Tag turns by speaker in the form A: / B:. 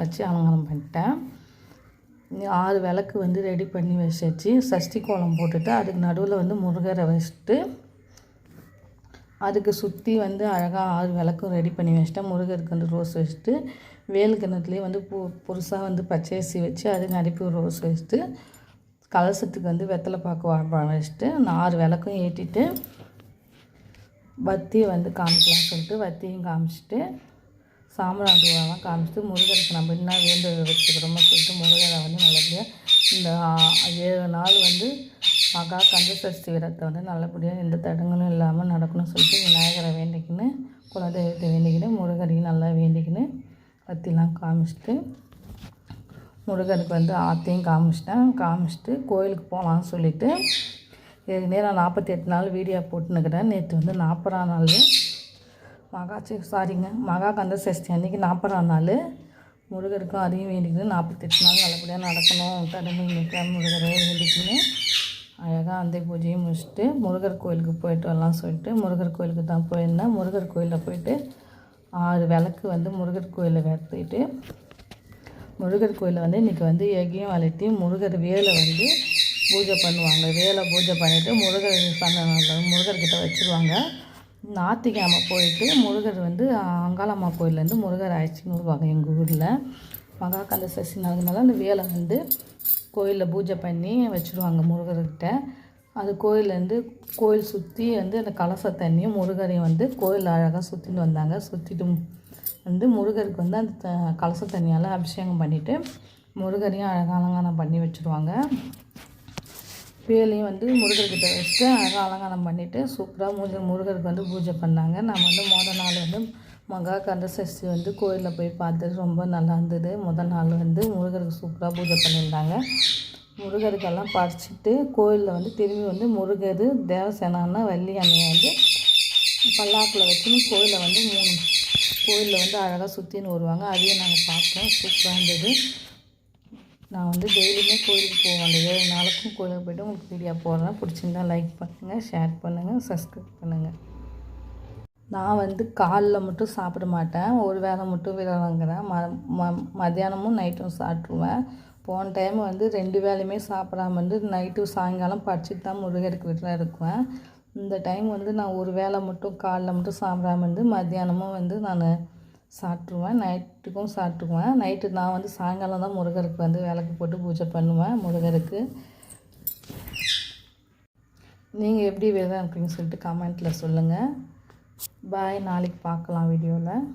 A: வச்சு அலங்காரம் பண்ணிட்டேன். 6 விளக்கு வந்து ரெடி பண்ணி வச்சாச்சு. சஷ்டி கோலம் போட்டுட்டு அதுக்கு நடுவில் வந்து முருகரை வச்சுட்டு அதுக்கு சுற்றி வந்து அழகாக 6 விளக்கும் ரெடி பண்ணி வச்சுட்டேன். முருகருக்கு வந்து ரோஸ் வச்சுட்டு வேல் கிணத்துலேயே வந்து புதுசாக வந்து பச்சரிசி வச்சு அதுக்கு நடுப்பு ரோஸ் வச்சுட்டு கலசத்துக்கு வந்து வெத்தலை பாக்கு வாழைப்பழம் வச்சுட்டு 6 விளக்கும் ஏற்றிட்டு வத்தியை வந்து காமிக்கலாம்னு சொல்லிட்டு வத்தியும் காமிச்சிட்டு சாம்பிராணி தூவெல்லாம் காமிச்சிட்டு முருகருக்கு நம்ம என்ன வேண்டுதல் வச்சுக்கிறோமோ சொல்லிட்டு முருகரை வந்து நல்லபடியாக இந்த 7 நாள் வந்து மகா கந்தசஷ்டி விரதத்தை வந்து நல்லபடியாக எந்த தடங்களும் இல்லாமல் நடக்கணும்னு சொல்லிட்டு விநாயகரை வேண்டிக்கின்னு குலதெய்வத்தை வேண்டிக்கின்னு முருகரையும் நல்லா வேண்டிக்கின்னு வத்திலாம் காமிச்சிட்டு முருகருக்கு வந்து ஆற்றையும் காமிச்சிட்டு கோயிலுக்கு போகலான்னு சொல்லிவிட்டு ஏற்கனவே நான் 48 நாள் வீடியோ போட்டுன்னுக்கிறேன். நேற்று வந்து 40ஆம் நாள் மகா கந்த சஷ்டி அன்றைக்கி 40ஆம் நாள் முருகருக்கும் அதையும் வேண்டிக்கின்னு 48 நாள் நல்லபடியாக நடக்கணும் தடங்கள் நிற்க முருகரை வேண்டிக்கின்னு அழகாக அந்த பூஜையும் முடிச்சுட்டு முருகர் கோயிலுக்கு போயிட்டு வரலாம்னு சொல்லிட்டு முருகர் கோயிலுக்கு தான் போயிருந்தேன். முருகர் கோயிலில் போயிட்டு 6 விளக்கு வந்து முருகர் கோயிலில் வெட்டிட்டு முருகர் கோயிலில் வந்து இன்றைக்கி வந்து எகையும் வளர்த்தி முருகர் வேலை வந்து பூஜை பண்ணுவாங்க. வேலை பூஜை பண்ணிவிட்டு முருகர்கிட்ட வச்சுருவாங்க. ஞாயிற்றுக்கிழமை போயிட்டு முருகர் வந்து அங்காளம்மா கோயிலேருந்து முருகர் அழைச்சின்னு வருவாங்க. எங்கள் ஊரில் மகா கந்த சஷ்டி நடந்தனால அந்த வேலை வந்து கோயிலில் பூஜை பண்ணி வச்சுருவாங்க முருகர்கிட்ட. அது கோயிலேருந்து கோயில் சுற்றி வந்து அந்த கலச தண்ணியும் முருகரையும் வந்து கோயில் அழகாக சுற்றின்னு வந்தாங்க. சுற்றிட்டு வந்து முருகருக்கு வந்து அந்த கலச தண்ணியால் அபிஷேகம் பண்ணிவிட்டு முருகரையும் அழகாக அலங்காரம் பண்ணி வச்சுருவாங்க. வேலையும் வந்து முருகர்கிட்ட வச்சுட்டு அழகாக அலங்காரம் பண்ணிவிட்டு சூப்பராக முருகருக்கு வந்து பூஜை பண்ணாங்க. நம்ம வந்து மொதல் நாள் வந்து மகா கந்த சஷ்டி வந்து கோயிலில் போய் பார்த்தது ரொம்ப நல்லா இருந்தது. முதல் நாள் வந்து முருகருக்கு சூப்பராக பூஜை பண்ணியிருந்தாங்க. முருகருக்கெல்லாம் பறிச்சிட்டு கோயிலில் வந்து திரும்பி வந்து முருகர் தேவசேனான்னா வள்ளி அன்னையை வந்து பல்லாக்கில் வச்சுன்னு கோயிலில் வந்து கோயிலில் வந்து அழகாக சுற்றின்னு வருவாங்க. அதையும் நாங்கள் பார்த்தோம். சூப்பராக இருந்தது. நான் வந்து டெய்லியுமே கோயிலுக்கு போவேன். அந்த 7 நாளுக்கும் கோயிலுக்கு போய்ட்டு உங்களுக்கு வீடியோ போடுறேன். பிடிச்சிருந்தா லைக் பண்ணுங்கள், ஷேர் பண்ணுங்கள், சப்ஸ்கிரைப் பண்ணுங்கள். நான் வந்து காலையில் மட்டும் சாப்பிட மாட்டேன். ஒரு வேளை மட்டும் விரதங்கிறேன். மத்தியானமும் நைட்டும் சாப்பிட்ருவேன். போன டைம் வந்து 2 வேளையுமே சாப்பிடாம வந்து நைட்டும் சாயங்காலம் படிச்சுட்டு தான் முருகருக்கு விரதம் இருக்குவேன். இந்த டைம் வந்து நான் ஒரு வேளை மட்டும் காலைல மட்டும் சாப்பிடாம வந்து மத்தியானமும் வந்து நான் சாப்பிட்ருவேன். நைட்டுக்கும் சாப்பிட்டுக்குவேன். நைட்டு நான் வந்து சாயங்காலம் தான் முருகருக்கு வந்து விளக்கு போட்டு பூஜை பண்ணுவேன். முருகருக்கு நீங்கள் எப்படி விரதம் இருக்கீங்கன்னு சொல்லிட்டு கமெண்ட்டில் சொல்லுங்கள். பாய். நாளைக்கு பார்க்கலாம் வீடியோவில்.